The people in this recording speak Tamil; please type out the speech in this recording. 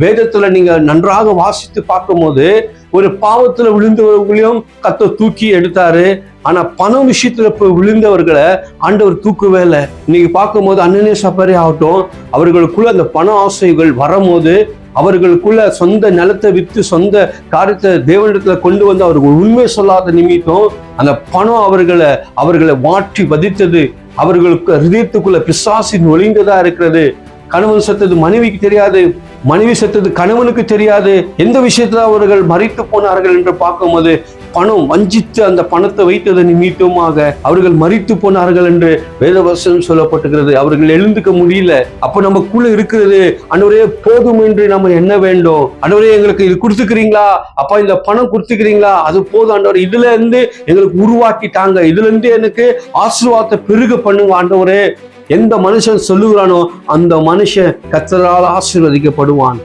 வேதத்துல நீங்க நன்றாக வாசித்து பார்க்கும் போது ஒரு பாவத்துல விழுந்தவர்களையும் கர்த்தர் தூக்கி எடுத்தாரு. ஆனா பணம் விஷயத்துல போய் விழுந்தவர்களை ஆண்டவர் தூக்கவே இல்லை. இன்னைக்கு பார்க்கும் போது அனனியா சப்பாரி ஆகட்டும், அவர்களுக்குள்ள அந்த பண ஆசைகள் வரும்போது அவர்களுக்குள்ள சொந்த நிலத்தை வித்து சொந்த காரியத்தை தேவனிடத்துல கொண்டு வந்து அவர்கள் உண்மை சொல்லாத நிமித்தம் அந்த பணம் அவர்களை மாற்றி வதித்தது. அவர்களுக்கு ஹிருதயத்துக்குள்ள பிசாசு நுழைந்ததா இருக்கிறது. கணவன் செத்தது மனைவிக்கு தெரியாது, மனைவி செத்தது கணவனுக்கு தெரியாது. எந்த விஷயத்துல அவர்கள் மறித்து போனார்கள் என்று பார்க்கும்போது பணம் வஞ்சித்து அந்த பணத்தை வைத்தது நிமித்தமாக அவர்கள் மறித்து போனார்கள் என்று வேதவசனம் சொல்லப்பட்டிருக்கிறது. அவர்கள் எழுந்துக்க முடியல. அப்ப நமக்குள்ள இருக்கிறது, ஆண்டவரே போதும் என்று நம்ம என்ன வேண்டும், ஆண்டவரே எங்களுக்கு இது கொடுத்துக்கிறீங்களா, அப்பா இந்த பணம் கொடுத்துக்கிறீங்களா, அது போதும் ஆண்டவரே, இதுல இருந்து எங்களுக்கு உருவாக்கிட்டாங்க, இதுல இருந்து எனக்கு ஆசீர்வாதத்தை பெருக பண்ணுங்க ஆண்டவரே. எந்த மனுஷன் சொல்லுகிறானோ அந்த மனுஷன் கர்த்தரால் ஆசீர்வதிக்கப்படுவான்.